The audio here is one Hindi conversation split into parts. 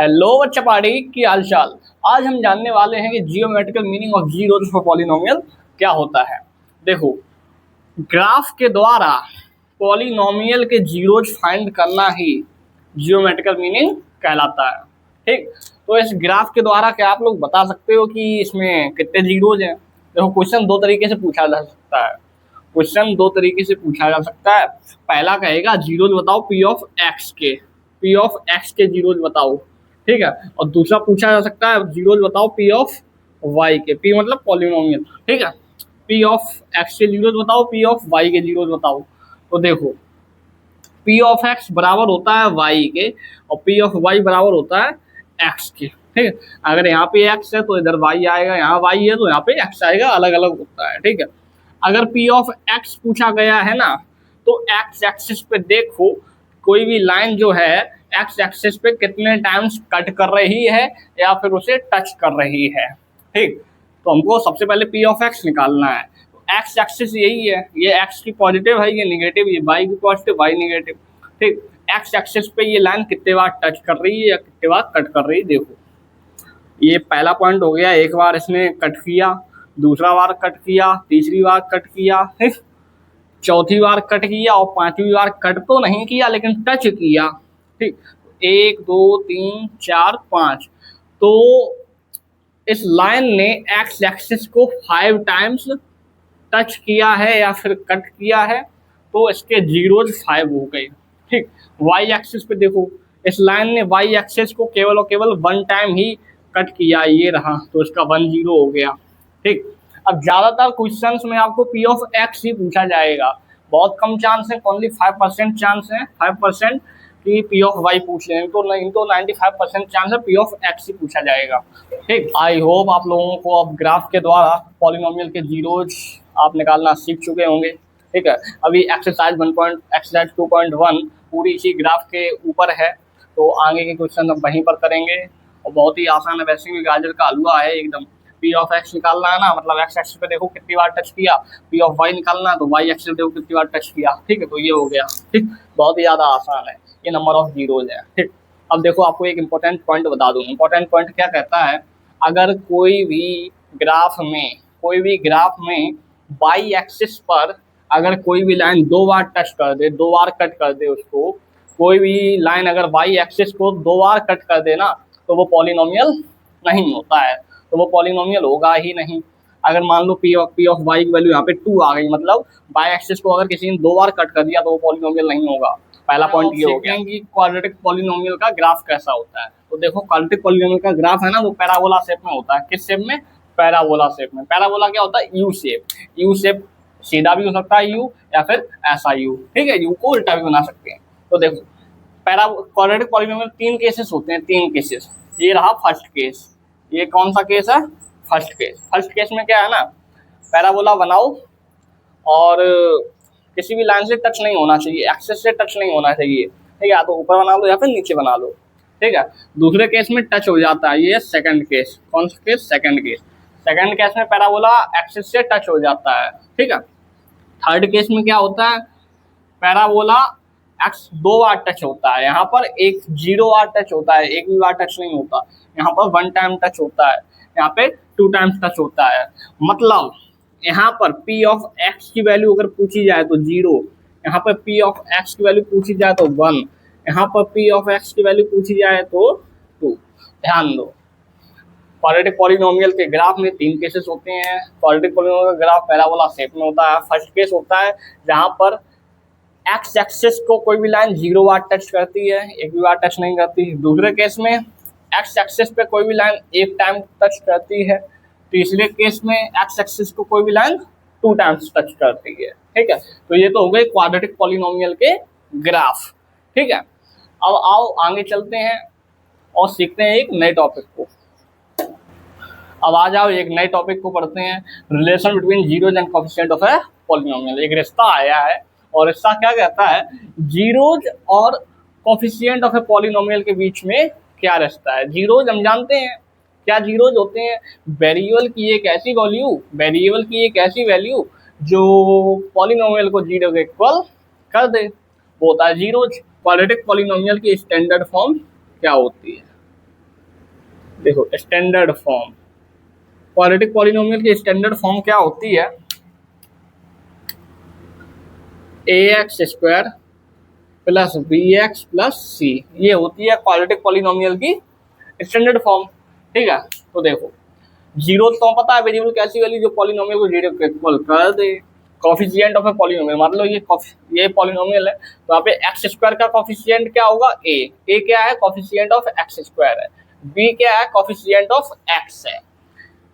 हेलो बच्चा पार्टी की हाल चाल। आज हम जानने वाले हैं कि geometrical meaning of zeros for polynomial क्या होता है। देखो, ग्राफ के द्वारा पॉलिनोमियल के जीरोज फाइंड करना ही जियोमेट्रिकल मीनिंग कहलाता है। ठीक, तो इस ग्राफ के द्वारा क्या आप लोग बता सकते हो कि इसमें कितने जीरोज हैं? देखो, क्वेश्चन दो तरीके से पूछा जा सकता है। पहला कहेगा जीरोज बताओ पी ऑफ एक्स के, जीरोज बताओ। ठीक है, और दूसरा पूछा जा सकता है जीरोज बताओ पी ऑफ वाई के, पी मतलब पॉलिनोमियल। ठीक है, पी ऑफ एक्स के जीरोज बताओ, पी ऑफ वाई के जीरोज बताओ। तो देखो, पी ऑफ एक्स बराबर होता है वाई के और पी ऑफ वाई बराबर होता है एक्स के। ठीक है, अगर यहाँ पे एक्स है तो इधर वाई आएगा, यहाँ वाई है तो यहाँ पे एक्स आएगा, अलग अलग होता है। ठीक है, अगर पी ऑफ एक्स पूछा गया है ना, तो एक्स एक्सिस पे देखो, कोई भी लाइन जो है एक्स एक्सिस पे कितने टाइम्स कट कर रही है या फिर उसे टच कर रही है। ठीक, तो हमको सबसे पहले पी ऑफ एक्स निकालना है। एक्स एक्सिस यही है, ये एक्स की पॉजिटिव है, ये निगेटिव, ये वाई की पॉजिटिव, वाई निगेटिव। ठीक, एक्स एक्सिस पे ये लाइन कितने बार टच कर रही है या कितने बार कट कर रही है। देखो, ये पहला पॉइंट हो गया, एक बार इसने कट किया, दूसरा बार कट किया, तीसरी बार कट किया, चौथी बार कट किया और पांचवी बार कट तो नहीं किया लेकिन टच किया। ठीक, 1 2 3 4 5, तो इस लाइन ने एक्स एक्सिस को 5 टाइम्स टच किया है या फिर कट किया है, तो इसके जीरोज 5 हो गए। ठीक, वाई एक्सिस पे देखो, इस लाइन ने वाई एक्सिस को केवल और केवल 1 टाइम ही कट किया, ये रहा, तो इसका 1 0 हो गया। ठीक, अब ज्यादातर क्वेश्चंस में आपको पी ऑफ एक्स ही पूछा जाएगा, बहुत कम चांस है, ओनली 5% चांस है, 5% कि पी ऑफ वाई पूछ लें, तो 95% चांस है पी ऑफ एक्स ही पूछा जाएगा। ठीक, आई होप आप लोगों को अब ग्राफ के द्वारा पॉलिनोमियल के जीरोज आप निकालना सीख चुके होंगे। ठीक है, अभी एक्सरसाइज 2.1 पूरी इसी ग्राफ के ऊपर है, तो आगे के क्वेश्चन हम वहीं पर करेंगे और बहुत ही आसान है, वैसे भी गाजर का हलवा है एकदम। पी ऑफ एक्स निकालना है ना, मतलब एक्स एक्सिस पे देखो कितनी बार टच किया, पी ऑफ वाई निकालना है तो वाई एक्सिस देखो कितनी बार टच किया। ठीक है, तो ये हो गया। ठीक, बहुत ही ज़्यादा आसान है, ये नंबर ऑफ जीरोज है। ठीक, अब देखो आपको एक इंपॉर्टेंट पॉइंट बता दूँ। इंपॉर्टेंट पॉइंट क्या कहता है, अगर कोई भी ग्राफ में वाई एक्सिस पर अगर कोई भी लाइन 2 बार टच कर दे, 2 बार कट कर दे उसको, कोई भी लाइन अगर वाई एक्सिस को 2 बार कट कर दे ना, तो वो पॉलिनोमियल नहीं होता है, तो वो पॉलिनोमियल होगा ही नहीं। अगर मान लो पी ऑफ वाई की वैल्यू यहाँ पे 2 आ गई, मतलब वाई एक्सिस को अगर किसी ने 2 बार कट कर दिया तो वो पॉलिनोमियल नहीं होगा। पहला पॉइंट ये हो गया कि क्वाड्रेटिक पॉलिनोमियल का ग्राफ कैसा होता है। तो देखो, क्वाड्रेटिक पॉलिनोमियल का ग्राफ है ना, वो पैराबोला शेप में होता है। किस शेप में? पैराबोला शेप में। पैराबोला क्या होता है? U shape. यू शेप सीधा भी हो सकता है यू, या फिर ऐसा यू। ठीक है, यू को उल्टा भी बना सकते हैं। तो देखो, क्वाड्रेटिक पॉलिनोमियल 3 केसेस होते हैं, 3 केसेस। ये रहा फर्स्ट केस। ये कौन सा केस है? First case. फर्स्ट केस में क्या है ना, पैराबोला बनाओ और किसी भी लाइन से टच नहीं होना चाहिए, एक्सिस से टच नहीं होना चाहिए। ठीक है, या तो ऊपर बना लो या फिर नीचे बना लो। ठीक है, दूसरे केस में टच हो जाता है, ये सेकंड केस। कौन सा case? Second case. Second case में पैराबोला एक्सिस से टच हो जाता है। ठीक है, थर्ड केस में क्या होता है, पैराबोला एक्स 2 बार टच होता है, यहाँ पर 0 बार टच होता है, एक भी बार टच नहीं होता। यहाँ पर 1 टाइम टच होता है, यहाँ पे 2 टाइम्स टच होता है। मतलब यहाँ पर पी ऑफ एक्स की वैल्यू अगर पूछी जाए तो 0, यहाँ पर पी ऑफ एक्स की वैल्यू पूछी जाए तो 1, यहाँ पर पी ऑफ एक्स की वैल्यू पूछी जाए तो 2। ध्यान दो, क्वाड्रेटिक पॉलिनोमियल के ग्राफ में 3 केसेस होते हैं। क्वाड्रेटिक पॉलिनोमियल का ग्राफ पैराबोला शेप में होता है। फर्स्ट केस होता है जहाँ पर एक्स एक्सिस को कोई भी लाइन 0 बार टच करती है, एक भी बार टच नहीं करती। दूसरे केस में एक्स एक्सिस पे कोई भी लाइन 1 टाइम टच करती है। तीसरे केस में एक्स एक्सिस को कोई भी लाइन 2 टाइम्स टच करती है। ठीक है, तो ये तो हो गए क्वाड्रेटिक पॉलिनोमियल के ग्राफ। ठीक है, अब आओ आगे चलते हैं और सीखते हैं एक नए टॉपिक को। अब आ जाओ एक नए टॉपिक को पढ़ते हैं, relation between zeros and coefficient of a polynomial. एक रिश्ता आया है और रिश्ता क्या कहता है, जीरोज और कोएफिशिएंट ऑफ ए पॉलिनोमियल के बीच में क्या रिश्ता है। जीरोज हम जानते हैं, क्या जीरोज होते हैं? वेरिएबल की एक ऐसी वैल्यू जो पॉलिनोमियल को 0 के इक्वल कर दे, वो होता है जीरोज। क्वाड्रेटिक पॉलिनोमियल की स्टैंडर्ड फॉर्म क्या होती है? देखो स्टैंडर्ड फॉर्म, क्वाड्रेटिक पॉलिनोमियल की स्टैंडर्ड फॉर्म क्या होती है, a x square plus b x plus c, ये होती है क्वाड्रेटिक पॉलिनोमियल की स्टैंडर्ड फॉर्म। ठीक है, तो देखो जीरो तो पता है वेरिएबल कैसी वैल्यू जो पॉलिनोमियल को जीरो के इक्वल कर दे। कॉफिशिएंट ऑफ ए पॉलिनोमियल, मान लो ये पॉलिनोमियल है तो यहाँ पे एक्स स्क्वायर का कॉफिशिएंट क्या होगा, ए क्या है, कॉफिशिएंट ऑफ एक्स स्क्वायर है, बी क्या है, कॉफिशिएंट ऑफ एक्स है,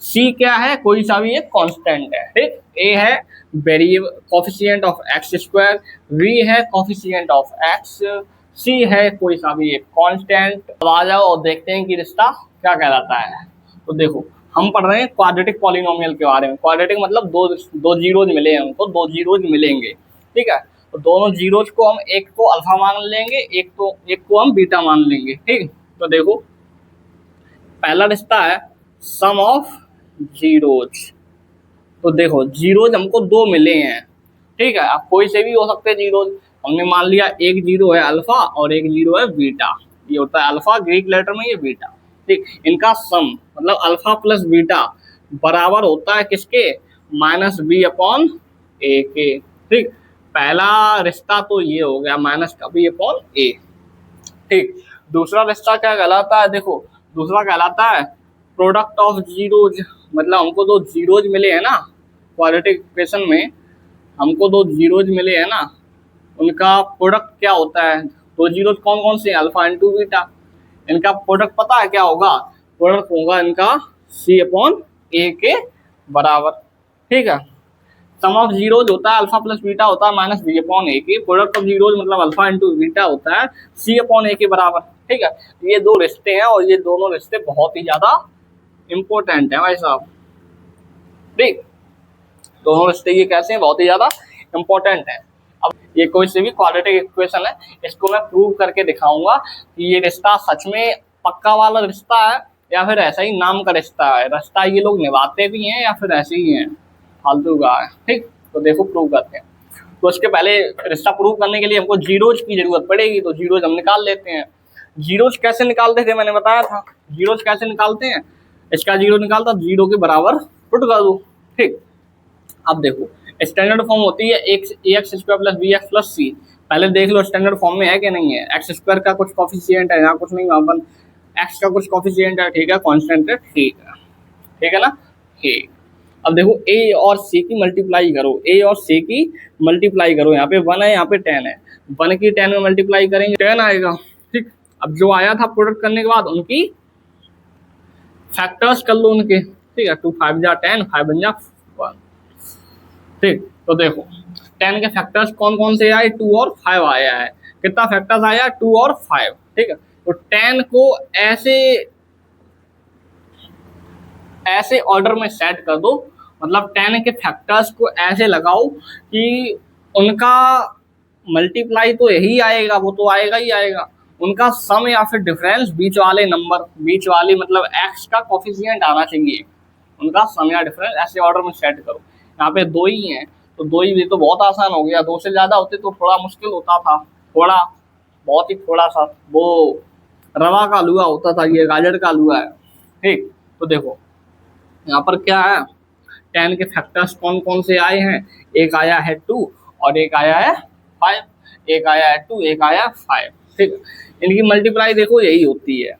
सी क्या है, कोई सा भी एक कांस्टेंट है। ठीक, ए है variable coefficient of X square, B है कॉफिशिएंट ऑफ एक्स, सी है कोई सा भी एक कांस्टेंट। अब आ जाओ और देखते हैं कि रिश्ता क्या कहलाता है। तो देखो हम पढ़ रहे हैं क्वाड्रेटिक पॉलिनोमियल के बारे में। क्वाड्रेटिक मतलब दो जीरोज मिले हैं हमको, दो जीरोज मिलेंगे। ठीक है, तो दोनों जीरोज को हम एक को अल्फा मान लेंगे, एक को हम बीटा मान लेंगे। ठीक, तो देखो पहला रिश्ता है सम ऑफ जीरोज। तो देखो जीरोज हमको दो मिले हैं। ठीक है, अब कोई से भी हो सकते हैं जीरोज। हमने मान लिया एक जीरो है अल्फा और एक जीरो है बीटा, ये होता है अल्फा ग्रीक लेटर में, ये बीटा। ठीक, इनका सम मतलब अल्फा प्लस बीटा बराबर होता है किसके, माइनस बी अपॉन ए के। ठीक, पहला रिश्ता तो ये हो गया माइनस का बी अपॉन ए। ठीक, दूसरा रिश्ता क्या कहलाता है, देखो दूसरा कहलाता है प्रोडक्ट ऑफ जीरोज। मतलब हमको दो जीरोज मिले हैं ना क्वाड्रेटिक इक्वेशन में, हमको दो जीरोज मिले हैं ना, उनका प्रोडक्ट क्या होता है, दो जीरोज कौन कौन से, अल्फा इंटू बीटा। इनका प्रोडक्ट पता है क्या होगा, प्रोडक्ट होगा इनका सी अपॉन ए के बराबर। ठीक है, सम ऑफ जीरोज होता है अल्फा प्लस बीटा होता है माइनस बी अपॉन ए के, प्रोडक्ट ऑफ जीरोज मतलब अल्फा इंटू बीटा होता है सी अपॉन ए के बराबर। ठीक है, ये दो रिश्ते हैं और ये दोनों रिश्ते बहुत ही ज्यादा इंपॉर्टेंट है भाई साहब। ठीक, दोनों रिश्ते ये कैसे हैं, बहुत ही ज्यादा इंपॉर्टेंट है। अब ये कोई से भी क्वाड्रेटिक इक्वेशन है, इसको मैं प्रूव करके दिखाऊंगा कि ये रिश्ता सच में पक्का वाला रिश्ता है या फिर ऐसा ही नाम का रिश्ता है, रिश्ता ये लोग निभाते भी हैं या फिर ऐसे ही हैं, फालतू का है। ठीक, तो देखो प्रूव करते हैं। तो उसके पहले रिश्ता प्रूव करने के लिए हमको जीरोज की जरूरत पड़ेगी, तो जीरोज हम निकाल लेते हैं। जीरोज कैसे निकालते थे मैंने बताया था, जीरोज कैसे निकालते हैं, इसका जीरो निकालता जीरो के बराबर पुट कर दो। ठीक, अब देखो स्टैंडर्ड फॉर्म होती है a x square plus b x plus c. पहले देख लो स्टैंडर्ड फॉर्म में है कि नहीं है। एक्स स्क्वायर का कुछ कॉफिशिएंट है, यहाँ कुछ नहीं, वहाँ पर एक्स का कुछ कॉफिशिएंट है, ठीक है, कांस्टेंट है, ठीक है ना। ठीक, अब देखो ए और सी की मल्टीप्लाई करो, ए और सी की मल्टीप्लाई करो, यहाँ पे 1 है, यहाँ पे 10 है, 1 की 10 में मल्टीप्लाई करेंगे 10 आएगा। ठीक, अब जो आया था प्रोडक्ट करने के बाद उनकी फैक्टर्स कर लो उनके। ठीक है, 2 5 जा 10, 5 बन जा 1। ठीक, तो देखो 10 के फैक्टर्स कौन कौन से आए, 2 और 5 आया है। कितना फैक्टर्स आया, 2 और 5। ठीक है, तो 10 को ऐसे ऑर्डर में सेट कर दो, मतलब 10 के फैक्टर्स को ऐसे लगाओ कि उनका मल्टीप्लाई तो यही आएगा, वो तो आएगा ही आएगा, उनका सम या फिर डिफरेंस बीच वाले नंबर, बीच वाली मतलब एक्स का कोफिशिएंट आना चाहिए, उनका सम या डिफरेंस ऐसे ऑर्डर में सेट करो। यहाँ पे दो ही हैं तो दो ही, तो बहुत आसान हो गया, दो से ज्यादा होते तो थोड़ा मुश्किल होता था, थोड़ा बहुत ही थोड़ा सा, वो रवा का हलवा होता था, ये गाजर का हलवा है। ठीक, तो देखो यहाँ पर क्या है, 10 के फैक्टर्स कौन कौन से आए हैं, एक आया है 2 और एक आया है 5, एक आया है 2, एक आया 5। ठीक, इनकी मल्टीप्लाई देखो यही होती है।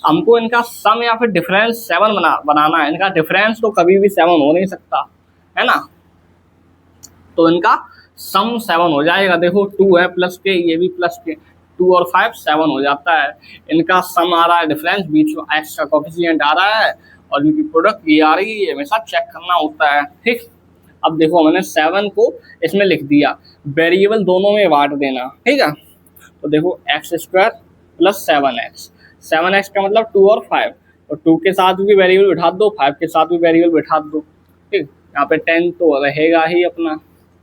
हमको इनका सम या फिर डिफरेंस 7 बनाना है, इनका डिफरेंस तो कभी भी 7 हो नहीं सकता है ना, तो इनका सम 7 हो जाएगा। देखो 2 है प्लस के, ये भी प्लस के, 2 और 5 7 हो जाता है। इनका सम आ रहा है, डिफरेंस बीच में एक्स का कोफिशिएंट आ रहा है और इनकी प्रोडक्ट ये आ रही है, हमेशा चेक करना होता है। ठीक, अब देखो मैंने 7 को इसमें लिख दिया, वेरिएबल दोनों में बांट देना। ठीक है, तो देखो एक्स स्क्वायर प्लस 7x का मतलब 2 और 5, और 2 के साथ भी वेरिएबल बिठा दो, 5 के साथ भी वेरिएबल बिठा दो। ठीक, यहाँ पे 10 तो रहेगा ही अपना।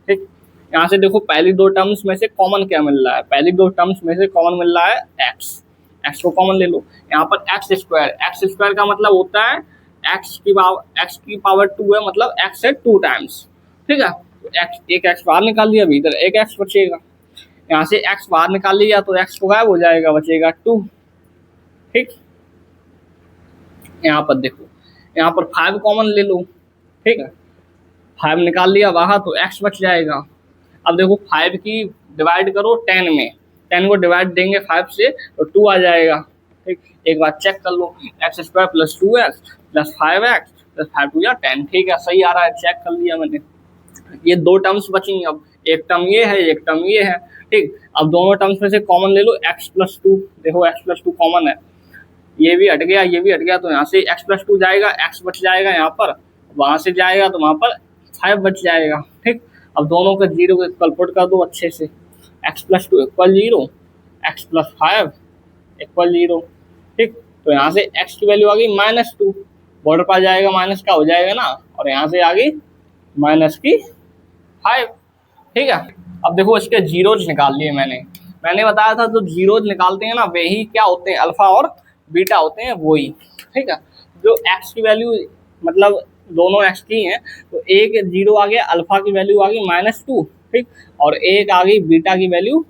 ठीक, यहाँ से देखो पहली दो टर्म्स में से कॉमन क्या मिल रहा है, पहली दो टर्म्स में से कॉमन मिल रहा है एक्स को कॉमन ले लो। यहाँ पर एक्स स्क्वायर का मतलब होता है एक्स की पावर 2 है, मतलब एक्स है 2 टाइम्स। ठीक है, तो एक एक्स बाहर निकाल लिया, भीतर एक एक्स बचेगा, यहाँ से एक्स बाहर निकाल लिया तो एक्स को गायब हो जाएगा, बचेगा 2। ठीक, यहाँ पर देखो, यहाँ पर 5 कॉमन ले लो, ठीक है, 5 निकाल लिया बाहर तो x बच जाएगा। अब देखो 5 की डिवाइड करो 10 में, 10 को डिवाइड देंगे 5 से तो 2 आ जाएगा, ठीक। एक बार चेक कर लो, x square plus 2x plus 5x plus 5 2 या 10, ठीक है, सही आ रहा है, चेक कर लिया मैंने। ये 2 टर्म्स बची, अब एक टर्म ये है, एक टर्म ये है, ठीक। अब दोनों टर्म्स में से कॉमन ले लो x प्लस 2, देखो x प्लस 2 कॉमन है, ये भी हट गया, ये भी हट गया, तो यहाँ से x प्लस 2 जाएगा, x बच जाएगा यहाँ पर, वहाँ से जाएगा तो वहाँ पर 5 बच जाएगा, ठीक। अब दोनों के 0 को इक्वल पुट कर दो अच्छे से, x plus 2 equal 0, x plus 5 equal 0, ठीक। तो यहाँ से x की वैल्यू आ गई -2, बॉर्डर पर जाएगा माइनस का हो जाएगा ना, और यहाँ से आ गई -5, ठीक है। अब देखो इसके जीरोज निकाल लिए मैंने बताया था जो जीरोज निकालते हैं ना वही क्या होते हैं, अल्फा और बीटा होते हैं वही, ठीक है। जो x की वैल्यू मतलब दोनों x की हैं, तो एक 0 आ गया, अल्फा की वैल्यू आ गई -2, ठीक, और एक आ गई बीटा की वैल्यू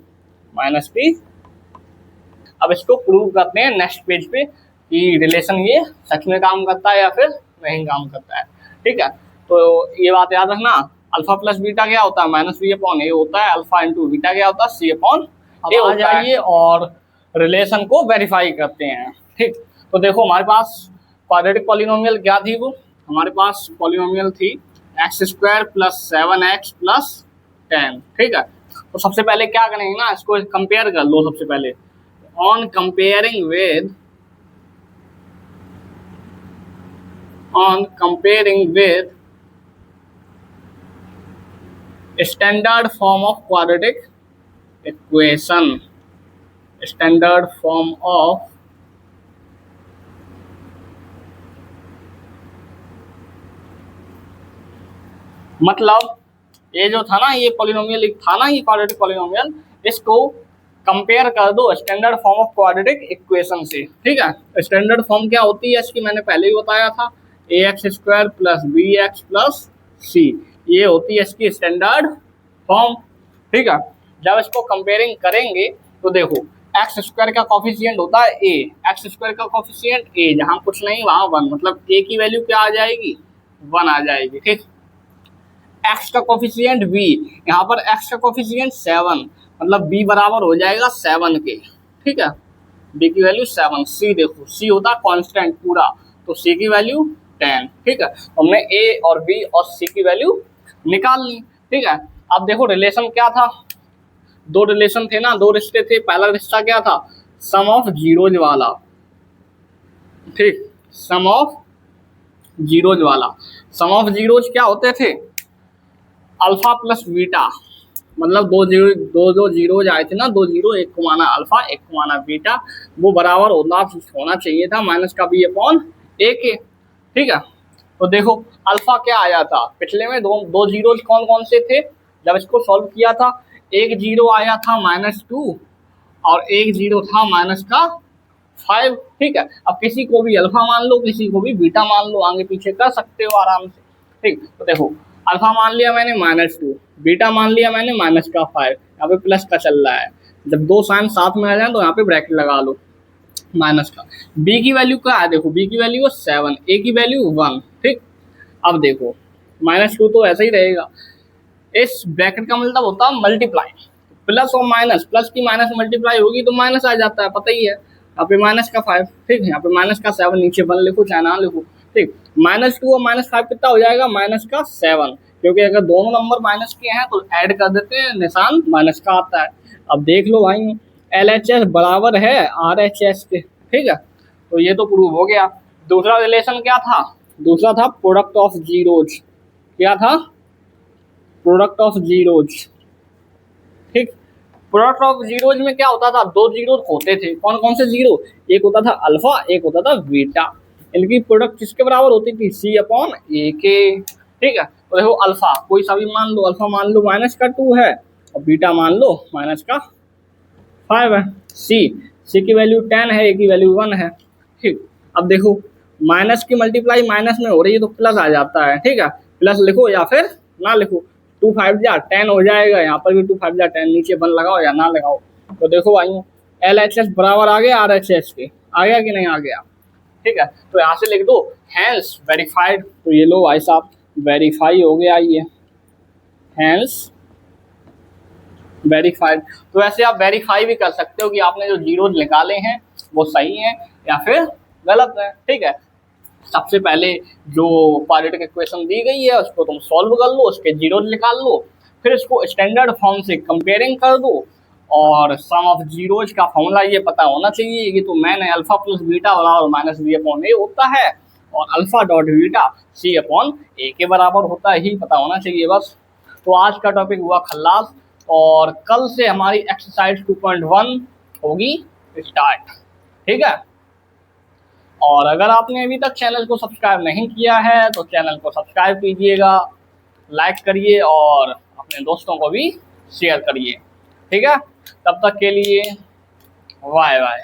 -3। अब इसको प्रूव करते हैं नेक्स्ट पेज पे कि रिलेशन ये सच में काम करता है या फिर नहीं काम करता है, ठीक है। तो ये बात याद रखना, अल्फा प्लस बीटा क्या होता है, -b/a होता है, अल्फा इंटू बीटा क्या होता है, c/a। आ जाइए और रिलेशन को वेरीफाई करते हैं, ठीक। तो देखो हमारे पास क्वाड्रेटिक पॉलिनोमियल क्या थी, वो हमारे पास पॉलिनोमियल थी x² प्लस 7x प्लस 10, ठीक है। तो सबसे पहले क्या करेंगे ना, इसको कंपेयर कर लो सबसे पहले, on comparing with standard form of quadratic equation, standard form of मतलब ये जो था ना, ये पॉलिनोमियल एक था ना, ये क्वाड्रेटिक पॉलिनोमियल, इसको कंपेयर कर दो standard form of quadratic equation से, ठीक है। स्टैंडर्ड फॉर्म क्या होती है इसकी, मैंने पहले ही बताया था, ax² plus bx plus c, ये होती है इसकी स्टैंडर्ड फॉर्म, ठीक है। जब इसको कंपेयरिंग करेंगे तो देखो x² का कॉफिशिएंट होता है a, x² का कॉफिशिएंट a, जहाँ कुछ नहीं वहाँ 1, मतलब a की वैल्यू क्या आ जाएगी, 1 आ जाएगी, ठीक। x का कॉफिशिएंट b, यहाँ पर x का कॉफिशिएंट 7, मतलब b बराबर हो जाएगा 7 के, ठीक है, b की वैल्यू 7। c देखो, c होता है कांस्टेंट पूरा, तो c की वैल्यू 10, ठीक है। हमने a और b और c की वैल्यू निकाल ली, ठीक है। अब देखो रिलेशन क्या था, 2 रिलेशन थे ना, 2 रिश्ते थे। पहला रिश्ता क्या था, सम ऑफ जीरोज वाला, ठीक, सम ऑफ जीरोज वाला। सम ऑफ जीरोज क्या होते थे, अल्फा प्लस बीटा, मतलब दो जीरोज आए थे ना, 2 जीरो, एक को माना अल्फा एक को माना बीटा, वो बराबर होना चाहिए था -का b/a के, ठीक है। तो देखो अल्फा क्या आया था, पिछले में दो जीरोज कौन कौन से थे, जब इसको सॉल्व किया था, एक 0 आया था -2 और एक 0 था -5, ठीक है। अब किसी को भी अल्फा मान लो, किसी को भी बीटा मान लो, आगे पीछे कर सकते हो आराम से, ठीक। तो देखो अल्फा मान लिया मैंने -2, बीटा मान लिया मैंने -5, यहाँ पे प्लस का चल रहा है, जब 2 साइन साथ में आ जाए तो यहाँ पे ब्रैकेट लगा लो माइनस का। बी की वैल्यू क्या है, देखो बी की वैल्यू 7, ए की वैल्यू 1, ठीक। अब देखो -2 तो ऐसा ही रहेगा, इस ब्रैकेट का मतलब होता है मल्टीप्लाई, प्लस और माइनस, प्लस की माइनस मल्टीप्लाई होगी तो माइनस आ जाता है, पता ही है। यहाँ पे -5, ठीक है, यहाँ पे -7, नीचे 1 लिखो चाहे ना लिखो, ठीक। -2 और -5 कितना हो जाएगा, -7, क्योंकि अगर दोनों नंबर माइनस के हैं तो ऐड कर देते हैं, निशान माइनस का आता है। अब देख लो भाई, LHS बराबर है RHS के, ठीक है। तो ये तो प्रूव हो गया। दूसरा रिलेशन क्या था, दूसरा था प्रोडक्ट ऑफ जीरोज, क्या था, प्रोडक्ट ऑफ जीरोज, ठीक। प्रोडक्ट ऑफ जीरोज में क्या होता था, 2 जीरो होते थे, कौन कौन से जीरो, एक होता था अल्फा, एक होता था बीटा, इनकी प्रोडक्ट किसके बराबर होती थी, c/a के, ठीक है। तो देखो अल्फा कोई सा भी मान लो, अल्फा मान लो -2 है और बीटा मान लो -5 है, c की वैल्यू 10 है, a की वैल्यू 1 है, ठीक। अब देखो माइनस की मल्टीप्लाई माइनस में हो रही है तो प्लस आ जाता है, ठीक है, प्लस लिखो या फिर ना लिखो, 2 5 जा 10 हो जाएगा, यहाँ पर भी 2 5 जा 10, नीचे 1 लगाओ या ना लगाओ। तो देखो भाई LHS बराबर आ गया RHS के, आ गया कि नहीं आ गया, ठीक है। तो यहाँ से लिख दो हैंस वेरीफाइड, तो ये लो भाई साहब वेरीफाई हो गया ये, हैंस वेरीफाइड। तो ऐसे आप वेरीफाई भी कर सकते हो कि आपने जो जीरोज निकाले हैं वो सही हैं या फिर गलत हैं, ठीक है। सबसे पहले जो क्वाड्रेटिक इक्वेशन दी गई है उसको तुम सॉल्व कर लो, उसके जीरोज निकाल लो, फिर इसको स्टैंडर्ड फॉर्म से कंपेयरिंग कर दो, और सम ऑफ जीरोज का फॉर्मूला ये पता होना चाहिए कि तो मैंने अल्फा प्लस बीटा बराबर माइनस बी अपॉन ए होता है, और अल्फा डॉट बीटा सी अपॉन ए के बराबर होता है, ही पता होना चाहिए बस। तो आज का टॉपिक हुआ खल्लास, और कल से हमारी एक्सरसाइज 2.1 होगी स्टार्ट, ठीक है। और अगर आपने अभी तक चैनल को सब्सक्राइब नहीं किया है तो चैनल को सब्सक्राइब कीजिएगा, लाइक करिए और अपने दोस्तों को भी शेयर करिए, ठीक है। तब तक के लिए बाय बाय।